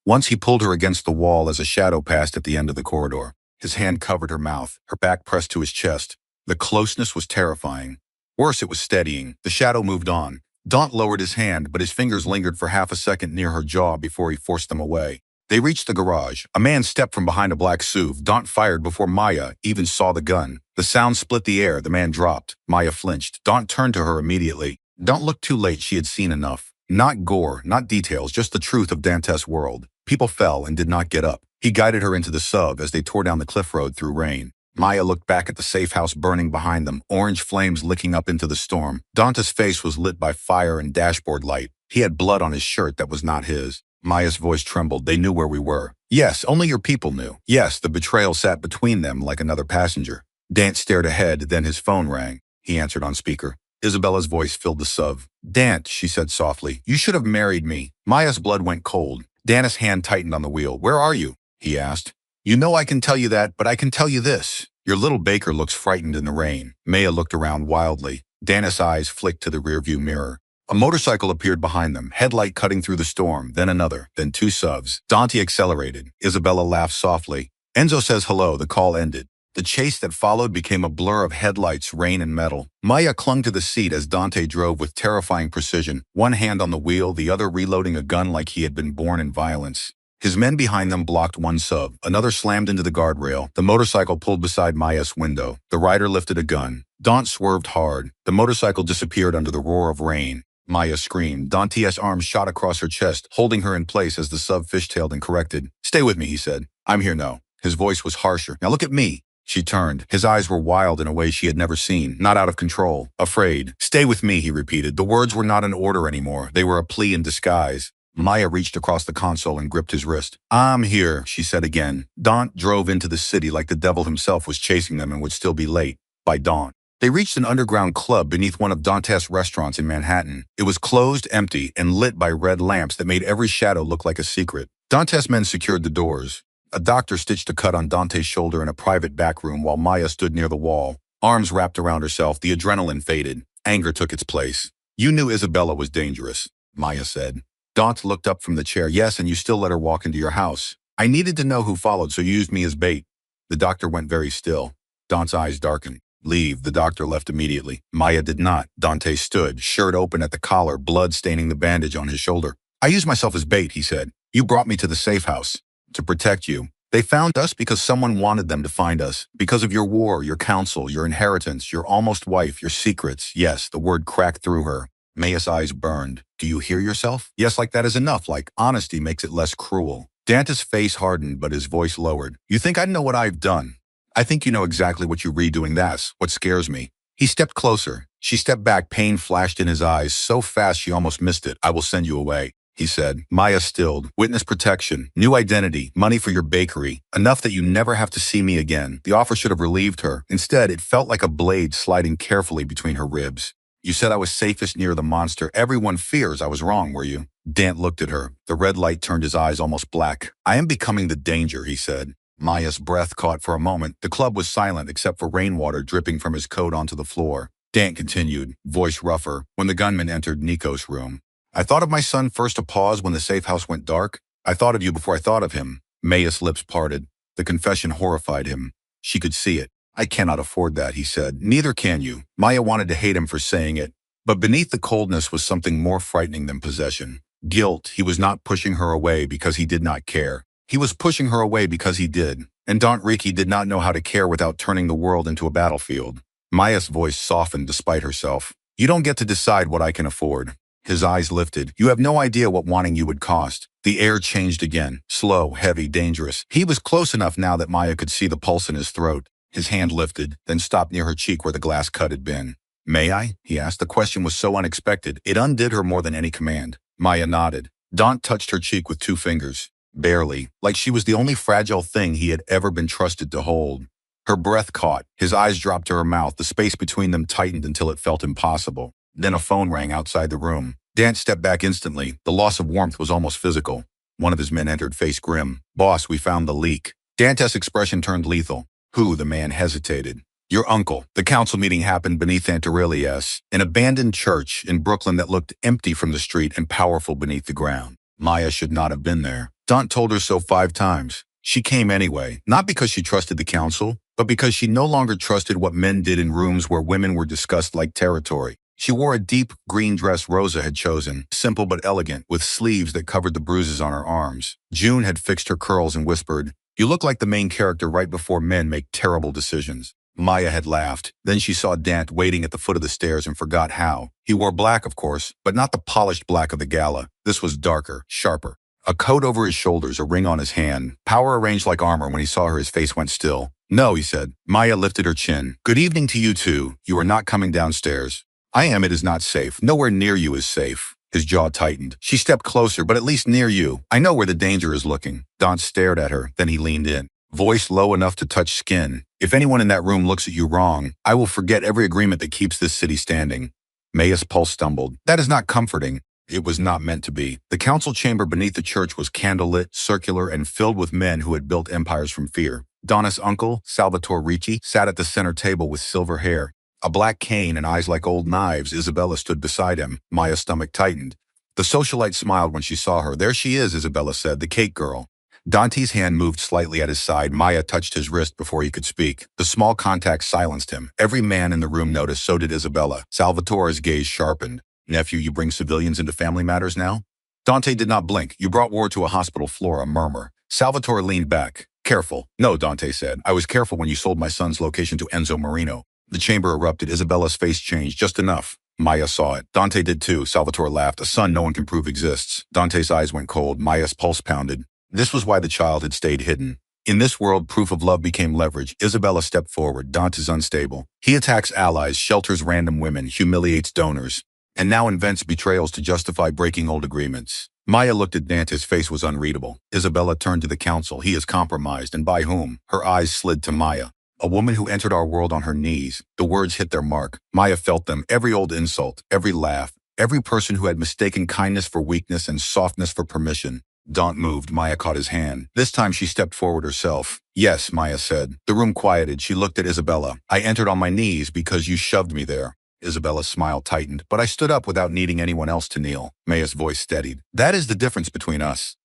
Once he pulled her against the wall as a shadow passed at the end of the corridor. His hand covered her mouth, her back pressed to his chest. The closeness was terrifying. Worse, it was steadying. The shadow moved on. Dant lowered his hand, but his fingers lingered for half a second near her jaw before he forced them away. They reached the garage. A man stepped from behind a black SUV. Dant fired before Maya even saw the gun. The sound split the air. The man dropped. Maya flinched. Dant turned to her immediately. Don't look too late. She had seen enough. Not gore, not details, just the truth of Dantes' world. People fell and did not get up. He guided her into the sub as they tore down the cliff road through rain. Maya looked back at the safe house burning behind them, orange flames licking up into the storm. Dante's face was lit by fire and dashboard light. He had blood on his shirt that was not his. Maya's voice trembled. They knew where we were. Yes, only your people knew. Yes, the betrayal sat between them like another passenger. Dant stared ahead, then his phone rang. He answered on speaker. Isabella's voice filled the sub. Dant, she said softly, you should have married me. Maya's blood went cold. Dante's hand tightened on the wheel. Where are you? He asked. You know I can tell you that, but I can tell you this. Your little baker looks frightened in the rain. Maya looked around wildly. Dante's eyes flicked to the rearview mirror. A motorcycle appeared behind them, headlight cutting through the storm, then another, then two subs. Dante accelerated. Isabella laughed softly. Enzo says hello. The call ended. The chase that followed became a blur of headlights, rain, and metal. Maya clung to the seat as Dante drove with terrifying precision, one hand on the wheel, the other reloading a gun like he had been born in violence. His men behind them blocked one sub. Another slammed into the guardrail. The motorcycle pulled beside Maya's window. The rider lifted a gun. Dante swerved hard. The motorcycle disappeared under the roar of rain. Maya screamed. Dante's arms shot across her chest, holding her in place as the sub fishtailed and corrected. Stay with me, he said. I'm here now. His voice was harsher. Now look at me. She turned. His eyes were wild in a way she had never seen, not out of control, afraid. Stay with me, he repeated. The words were not an order anymore. They were a plea in disguise. Maya reached across the console and gripped his wrist. I'm here, she said again. Dante drove into the city like the devil himself was chasing them and would still be late. By dawn. They reached an underground club beneath one of Dante's restaurants in Manhattan. It was closed, empty, and lit by red lamps that made every shadow look like a secret. Dante's men secured the doors. A doctor stitched a cut on Dante's shoulder in a private back room while Maya stood near the wall. Arms wrapped around herself, the adrenaline faded. Anger took its place. You knew Isabella was dangerous, Maya said. Dante looked up from the chair. Yes, and you still let her walk into your house. I needed to know who followed, so you used me as bait. The doctor went very still. Dante's eyes darkened. Leave. The doctor left immediately. Maya did not. Dante stood, shirt open at the collar, blood staining the bandage on his shoulder. I used myself as bait, he said. You brought me to the safe house. To protect you. They found us because someone wanted them to find us. Because of your war, your counsel, your inheritance, your almost wife, your secrets. Yes, the word cracked through her. Maya's eyes burned. Do you hear yourself? Yes, like that is enough. Like honesty makes it less cruel. Dante's face hardened, but his voice lowered. You think I know what I've done? I think you know exactly what you're redoing. That's what scares me. He stepped closer. She stepped back. Pain flashed in his eyes so fast she almost missed it. I will send you away, he said. Maya stilled. Witness protection, new identity, money for your bakery, enough that you never have to see me again. The offer should have relieved her. Instead, it felt like a blade sliding carefully between her ribs. You said I was safest near the monster. Everyone fears I was wrong, were you? Dante looked at her. The red light turned his eyes almost black. I am becoming the danger, he said. Maya's breath caught for a moment. The club was silent except for rainwater dripping from his coat onto the floor. Dante continued, voice rougher, when the gunman entered Nico's room. I thought of my son first a pause when the safe house went dark. I thought of you before I thought of him. Maya's lips parted. The confession horrified him. She could see it. I cannot afford that, he said. Neither can you. Maya wanted to hate him for saying it. But beneath the coldness was something more frightening than possession. Guilt. He was not pushing her away because he did not care. He was pushing her away because he did. And Daunt Riki did not know how to care without turning the world into a battlefield. Maya's voice softened despite herself. You don't get to decide what I can afford. His eyes lifted. You have no idea what wanting you would cost. The air changed again. Slow, heavy, dangerous. He was close enough now that Maya could see the pulse in his throat. His hand lifted, then stopped near her cheek where the glass cut had been. May I? He asked. The question was so unexpected, it undid her more than any command. Maya nodded. Daunt touched her cheek with 2 fingers. Barely, like she was the only fragile thing he had ever been trusted to hold. Her breath caught. His eyes dropped to her mouth. The space between them tightened until it felt impossible. Then a phone rang outside the room. Dant stepped back instantly. The loss of warmth was almost physical. One of his men entered, face grim. Boss, we found the leak. Dante's expression turned lethal. Who? The man hesitated. Your uncle. The council meeting happened beneath Aunt Aurelia's, an abandoned church in Brooklyn that looked empty from the street and powerful beneath the ground. Maya should not have been there. Daunt told her so 5 times. She came anyway, not because she trusted the council, but because she no longer trusted what men did in rooms where women were discussed like territory. She wore a deep green dress Rosa had chosen, simple but elegant, with sleeves that covered the bruises on her arms. June had fixed her curls and whispered, "You look like the main character right before men make terrible decisions." Maya had laughed. Then she saw Dant waiting at the foot of the stairs and forgot how. He wore black, of course, but not the polished black of the gala. This was darker, sharper. A coat over his shoulders, a ring on his hand. Power arranged like armor. When he saw her, his face went still. "No," he said. Maya lifted her chin. "Good evening to you two. You are not coming downstairs." "I am. It is not safe. Nowhere near you is safe." His jaw tightened. "She stepped closer, but at least near you. I know where the danger is looking." Daunt stared at her, then he leaned in. Voice low enough to touch skin. "If anyone in that room looks at you wrong, I will forget every agreement that keeps this city standing." Maya's pulse stumbled. That is not comforting. It was not meant to be. The council chamber beneath the church was candlelit, circular, and filled with men who had built empires from fear. Donna's uncle, Salvatore Ricci, sat at the center table with silver hair. A black cane and eyes like old knives, Isabella stood beside him. Maya's stomach tightened. The socialite smiled when she saw her. "There she is," Isabella said, "the cake girl." Dante's hand moved slightly at his side. Maya touched his wrist before he could speak. The small contact silenced him. Every man in the room noticed, so did Isabella. Salvatore's gaze sharpened. "Nephew, you bring civilians into family matters now?" Dante did not blink. "You brought war to a hospital floor," a murmur. Salvatore leaned back. "Careful." "No," Dante said. "I was careful when you sold my son's location to Enzo Marino." The chamber erupted. Isabella's face changed, just enough. Maya saw it. Dante did too. Salvatore laughed. "A son no one can prove exists." Dante's eyes went cold. Maya's pulse pounded. This was why the child had stayed hidden. In this world, proof of love became leverage. Isabella stepped forward. Dante is unstable. He attacks allies, shelters random women, humiliates donors, and now invents betrayals to justify breaking old agreements. Maya looked at Dante. His face was unreadable. Isabella turned to the council. "He is compromised, and by whom?" Her eyes slid to Maya. "A woman who entered our world on her knees." The words hit their mark. Maya felt them. Every old insult, every laugh, every person who had mistaken kindness for weakness and softness for permission. Daunt moved. Maya caught his hand. This time she stepped forward herself. "Yes," Maya said. The room quieted. She looked at Isabella. "I entered on my knees because you shoved me there." Isabella's smile tightened. "But I stood up without needing anyone else to kneel." Maya's voice steadied. "That is the difference between us."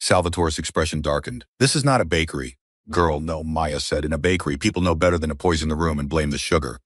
Salvatore's expression darkened. "This is not a bakery." "Girl, no," Maya said. "In a bakery, people know better than to poison the room and blame the sugar."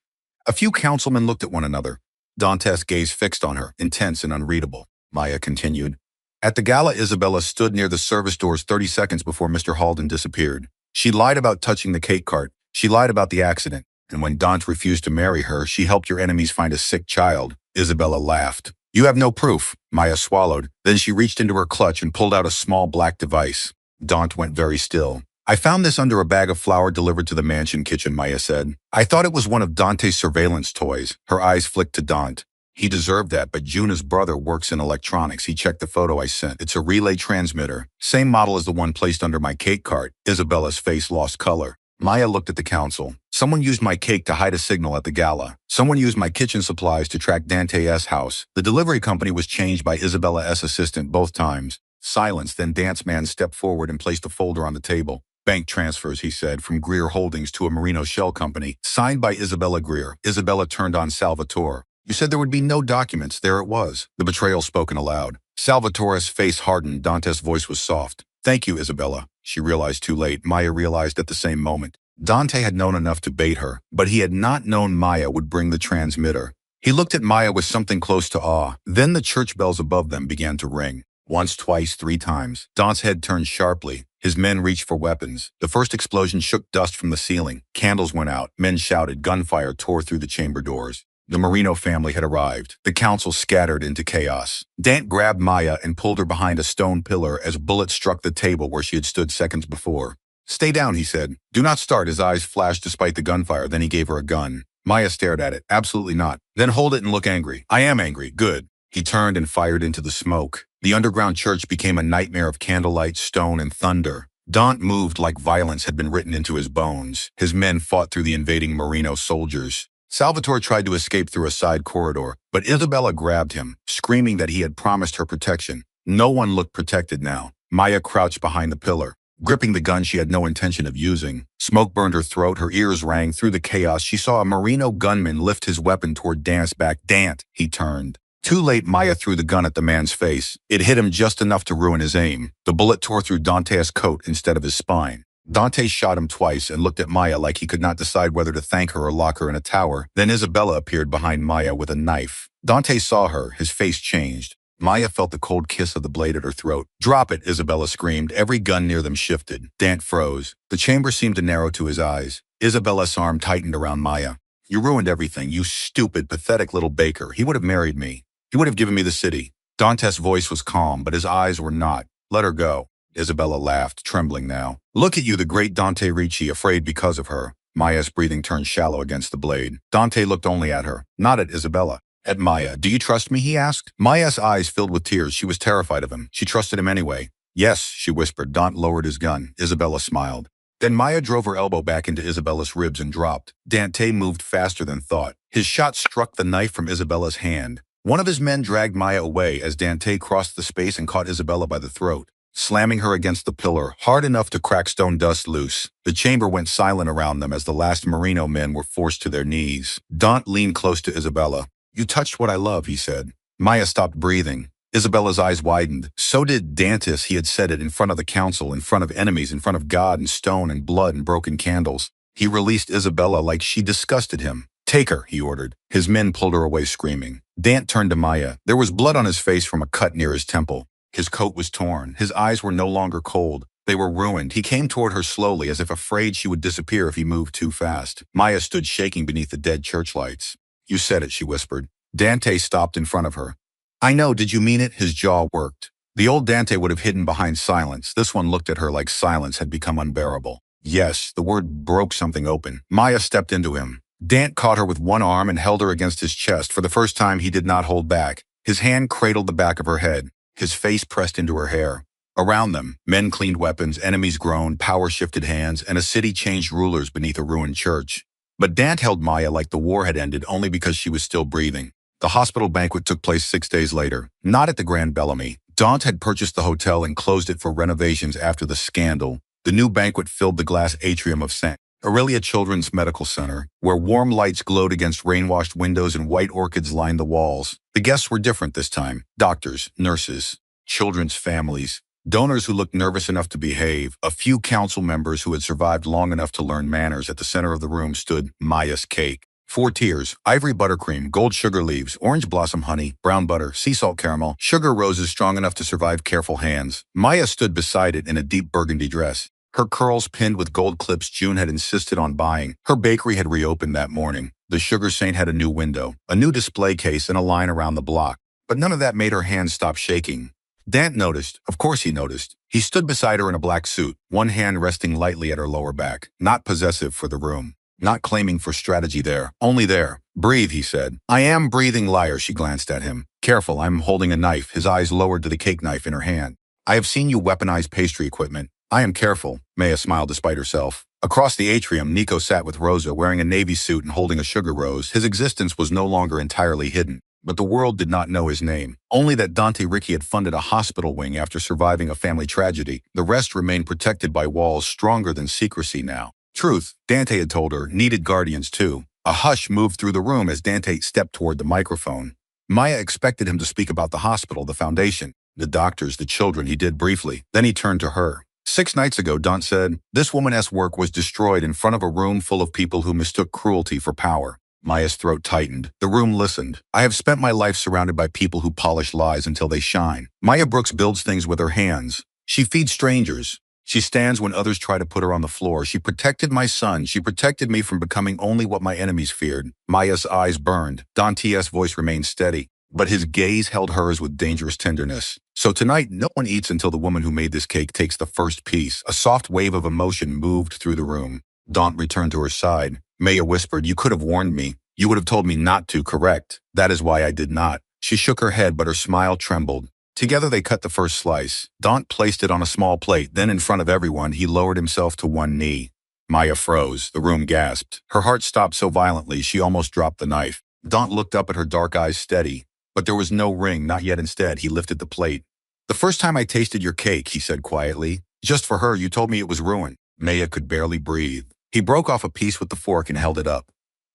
A few councilmen looked at one another. Dante's gaze fixed on her, intense and unreadable. Maya continued. "At the gala, Isabella stood near the service doors 30 seconds before Mr. Halden disappeared. She lied about touching the cake cart. She lied about the accident. And when Dante refused to marry her, she helped your enemies find a sick child." Isabella laughed. "You have no proof." Maya swallowed. Then she reached into her clutch and pulled out a small black device. Dante went very still. "I found this under a bag of flour delivered to the mansion kitchen," Maya said. "I thought it was one of Dante's surveillance toys." Her eyes flicked to Dante. "He deserved that, but Juna's brother works in electronics. He checked the photo I sent. It's a relay transmitter. Same model as the one placed under my cake cart." Isabella's face lost color. Maya looked at the council. "Someone used my cake to hide a signal at the gala. Someone used my kitchen supplies to track Dante's house. The delivery company was changed by Isabella's assistant both times." Silence, then Dance Man stepped forward and placed a folder on the table. "Bank transfers," he said, "from Greer Holdings to a Marino Shell Company, signed by Isabella Greer." Isabella turned on Salvatore. "You said there would be no documents. There it was." The betrayal spoken aloud. Salvatore's face hardened. Dante's voice was soft. "Thank you, Isabella." She realized too late. Maya realized at the same moment. Dante had known enough to bait her, but he had not known Maya would bring the transmitter. He looked at Maya with something close to awe. Then the church bells above them began to ring. Once, twice, 3 times. Don's head turned sharply. His men reached for weapons. The first explosion shook dust from the ceiling. Candles went out. Men shouted. Gunfire tore through the chamber doors. The Marino family had arrived. The council scattered into chaos. Dant grabbed Maya and pulled her behind a stone pillar as bullets struck the table where she had stood seconds before. "Stay down," he said. "Do not start." His eyes flashed despite the gunfire. Then he gave her a gun. Maya stared at it. "Absolutely not." "Then hold it and look angry." "I am angry." "Good." He turned and fired into the smoke. The underground church became a nightmare of candlelight, stone, and thunder. Dant moved like violence had been written into his bones. His men fought through the invading Marino soldiers. Salvatore tried to escape through a side corridor, but Isabella grabbed him, screaming that he had promised her protection. No one looked protected now. Maya crouched behind the pillar, gripping the gun she had no intention of using. Smoke burned her throat, her ears rang. Through the chaos, she saw a Marino gunman lift his weapon toward Dant's back. "Dant!" He turned. Too late, Maya threw the gun at the man's face. It hit him just enough to ruin his aim. The bullet tore through Dante's coat instead of his spine. Dante shot him twice and looked at Maya like he could not decide whether to thank her or lock her in a tower. Then Isabella appeared behind Maya with a knife. Dante saw her. His face changed. Maya felt the cold kiss of the blade at her throat. "Drop it," Isabella screamed. Every gun near them shifted. Dant froze. The chamber seemed to narrow to his eyes. Isabella's arm tightened around Maya. "You ruined everything, you stupid, pathetic little baker. He would have married me. He would have given me the city." Dante's voice was calm, but his eyes were not. "Let her go." Isabella laughed, trembling now. "Look at you, the great Dante Ricci, afraid because of her." Maya's breathing turned shallow against the blade. Dante looked only at her, not at Isabella. At Maya. "Do you trust me?" he asked. Maya's eyes filled with tears. She was terrified of him. She trusted him anyway. "Yes," she whispered. Dante lowered his gun. Isabella smiled. Then Maya drove her elbow back into Isabella's ribs and dropped. Dante moved faster than thought. His shot struck the knife from Isabella's hand. One of his men dragged Maya away as Dante crossed the space and caught Isabella by the throat, slamming her against the pillar, hard enough to crack stone dust loose. The chamber went silent around them as the last Marino men were forced to their knees. Dante leaned close to Isabella. "You touched what I love," he said. Maya stopped breathing. Isabella's eyes widened. So did Dante's. He had said it in front of the council, in front of enemies, in front of God and stone and blood and broken candles. He released Isabella like she disgusted him. "Take her," he ordered. His men pulled her away screaming. Dante turned to Maya. There was blood on his face from a cut near his temple. His coat was torn. His eyes were no longer cold. They were ruined. He came toward her slowly, as if afraid she would disappear if he moved too fast. Maya stood shaking beneath the dead church lights. "You said it," she whispered. Dante stopped in front of her. "I know, did you mean it?" His jaw worked. The old Dante would have hidden behind silence. This one looked at her like silence had become unbearable. "Yes," the word broke something open. Maya stepped into him. Dante caught her with one arm and held her against his chest. For the first time, he did not hold back. His hand cradled the back of her head. His face pressed into her hair. Around them, men cleaned weapons, enemies groaned, power shifted hands, and a city changed rulers beneath a ruined church. But Dante held Maya like the war had ended only because she was still breathing. The hospital banquet took place 6 days later, not at the Grand Bellamy. Dante had purchased the hotel and closed it for renovations after the scandal. The new banquet filled the glass atrium of St. Aurelia Children's Medical Center, where warm lights glowed against rain-washed windows and white orchids lined the walls. The guests were different this time. Doctors, nurses, children's families, donors who looked nervous enough to behave, a few council members who had survived long enough to learn manners. At the center of the room stood Maya's cake. 4 tiers: ivory buttercream, gold sugar leaves, orange blossom honey, brown butter, sea salt caramel, sugar roses strong enough to survive careful hands. Maya stood beside it in a deep burgundy dress, her curls pinned with gold clips June had insisted on buying. Her bakery had reopened that morning. The sugar saint had a new window, a new display case, and a line around the block. But none of that made her hands stop shaking. Dante noticed. Of course he noticed. He stood beside her in a black suit, one hand resting lightly at her lower back, not possessive for the room. Not claiming for strategy there, only there. "Breathe," he said. "I am breathing, liar." She glanced at him. "Careful, I'm holding a knife." His eyes lowered to the cake knife in her hand. "I have seen you weaponize pastry equipment." "I am careful." Maya smiled despite herself. Across the atrium, Nico sat with Rosa, wearing a navy suit and holding a sugar rose. His existence was no longer entirely hidden. But the world did not know his name. Only that Dante Ricci had funded a hospital wing after surviving a family tragedy. The rest remained protected by walls stronger than secrecy now. Truth, Dante had told her, needed guardians too. A hush moved through the room as Dante stepped toward the microphone. Maya expected him to speak about the hospital, the foundation, the doctors, the children. He did briefly. Then he turned to her. 6 nights ago, Dante said, this woman's work was destroyed in front of a room full of people who mistook cruelty for power. Maya's throat tightened. The room listened. I have spent my life surrounded by people who polish lies until they shine. Maya Brooks builds things with her hands. She feeds strangers. She stands when others try to put her on the floor. She protected my son. She protected me from becoming only what my enemies feared. Maya's eyes burned. Dante's voice remained steady, but his gaze held hers with dangerous tenderness. So tonight, no one eats until the woman who made this cake takes the first piece. A soft wave of emotion moved through the room. Daunt returned to her side. Maya whispered, "You could have warned me. You would have told me not to, correct? That is why I did not." She shook her head, but her smile trembled. Together they cut the first slice. Daunt placed it on a small plate. Then in front of everyone, he lowered himself to one knee. Maya froze. The room gasped. Her heart stopped so violently she almost dropped the knife. Daunt looked up at her dark eyes steady. But there was no ring, not yet. Instead, he lifted the plate. "The first time I tasted your cake," he said quietly, "just for her, you told me it was ruined." Maya could barely breathe. He broke off a piece with the fork and held it up.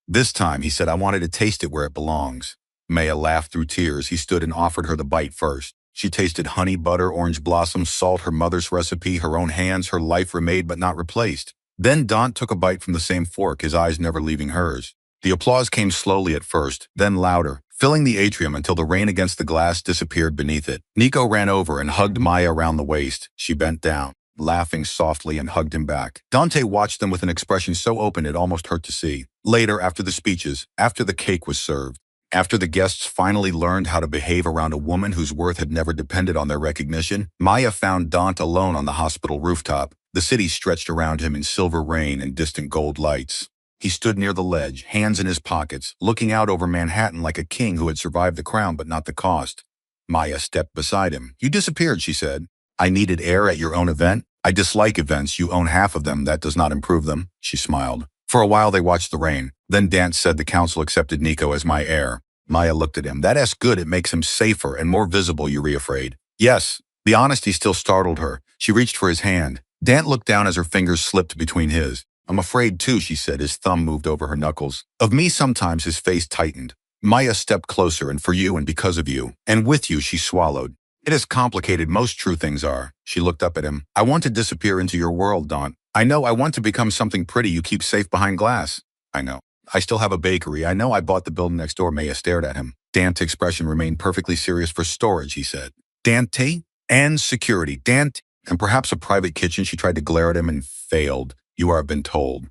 "This time," he said, "I wanted to taste it where it belongs." Maya laughed through tears. He stood and offered her the bite first. She tasted honey, butter, orange blossoms, salt, her mother's recipe, her own hands, her life remade but not replaced. Then Daunt took a bite from the same fork, his eyes never leaving hers. The applause came slowly at first, then louder, filling the atrium until the rain against the glass disappeared beneath it. Nico ran over and hugged Maya around the waist. She bent down, laughing softly, and hugged him back. Dante watched them with an expression so open it almost hurt to see. Later, after the speeches, after the cake was served, after the guests finally learned how to behave around a woman whose worth had never depended on their recognition, Maya found Daunt alone on the hospital rooftop. The city stretched around him in silver rain and distant gold lights. He stood near the ledge, hands in his pockets, looking out over Manhattan like a king who had survived the crown but not the cost. Maya stepped beside him. "You disappeared," she said. "I needed air at your own event." "I dislike events. You own half of them. That does not improve them." She smiled. For a while they watched the rain. Then Dance said the council accepted Nico as my heir. Maya looked at him. "That's good. It makes him safer and more visible, you afraid?" "Yes." The honesty still startled her. She reached for his hand. Dant looked down as her fingers slipped between his. "I'm afraid too," she said. His thumb moved over her knuckles. "Of me sometimes." His face tightened. Maya stepped closer. "And for you and because of you. And with you," she swallowed. "It is complicated. Most true things are." She looked up at him. "I want to disappear into your world, Daunt. I know I want to become something pretty you keep safe behind glass. I know. I still have a bakery. I know I bought the building next door." Maya stared at him. Dante's expression remained perfectly serious. "For storage," he said. "Dante? And security. Dante? And perhaps a private kitchen." She tried to glare at him and failed. "You are been told.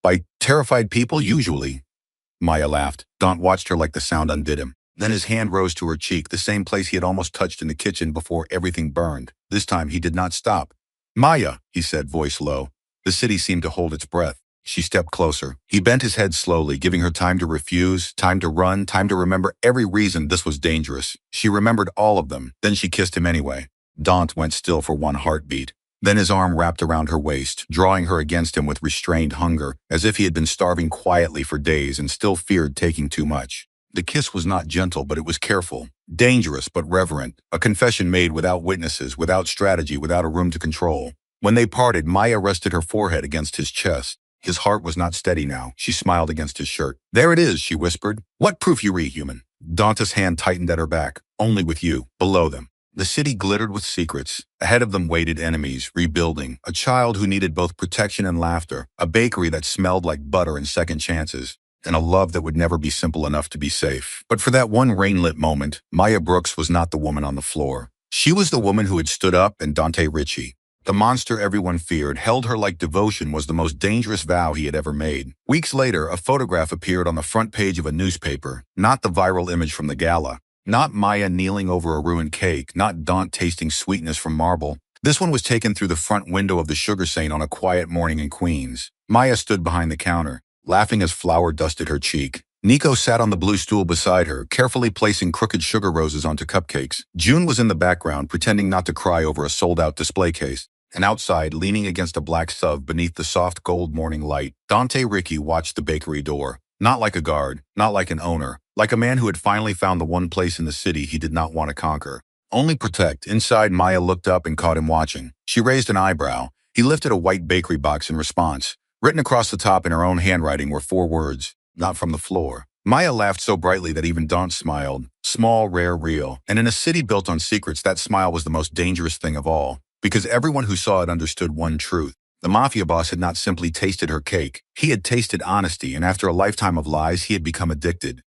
By terrified people, usually." Maya laughed. Daunt watched her like the sound undid him. Then his hand rose to her cheek, the same place he had almost touched in the kitchen before everything burned. This time he did not stop. "Maya," he said, voice low. The city seemed to hold its breath. She stepped closer. He bent his head slowly, giving her time to refuse, time to run, time to remember every reason this was dangerous. She remembered all of them. Then she kissed him anyway. Daunt went still for one heartbeat. Then his arm wrapped around her waist, drawing her against him with restrained hunger, as if he had been starving quietly for days and still feared taking too much. The kiss was not gentle, but it was careful. Dangerous, but reverent. A confession made without witnesses, without strategy, without a room to control. When they parted, Maya rested her forehead against his chest. His heart was not steady now. She smiled against his shirt. "There it is," she whispered. "What proof you human?" Dante's hand tightened at her back. "Only with you." Below them, the city glittered with secrets. Ahead of them waited enemies, rebuilding. A child who needed both protection and laughter. A bakery that smelled like butter and second chances. And a love that would never be simple enough to be safe. But for that one rain-lit moment, Maya Brooks was not the woman on the floor. She was the woman who had stood up, and Dante Ritchie. The monster everyone feared held her like devotion was the most dangerous vow he had ever made. Weeks later, a photograph appeared on the front page of a newspaper. Not the viral image from the gala. Not Maya kneeling over a ruined cake. Not Daunt tasting sweetness from marble. This one was taken through the front window of the Sugar Saint on a quiet morning in Queens. Maya stood behind the counter, laughing as flour dusted her cheek. Nico sat on the blue stool beside her, carefully placing crooked sugar roses onto cupcakes. June was in the background, pretending not to cry over a sold-out display case. And outside, leaning against a black sub beneath the soft gold morning light, Dante Ricky watched the bakery door. Not like a guard, not like an owner, like a man who had finally found the one place in the city he did not want to conquer. Only protect. Inside, Maya looked up and caught him watching. She raised an eyebrow. He lifted a white bakery box in response. Written across the top in her own handwriting were 4 words, "Not from the floor." Maya laughed so brightly that even Daunt smiled. Small, rare, real. And in a city built on secrets, that smile was the most dangerous thing of all. Because everyone who saw it understood one truth. The mafia boss had not simply tasted her cake. He had tasted honesty, and after a lifetime of lies, he had become addicted.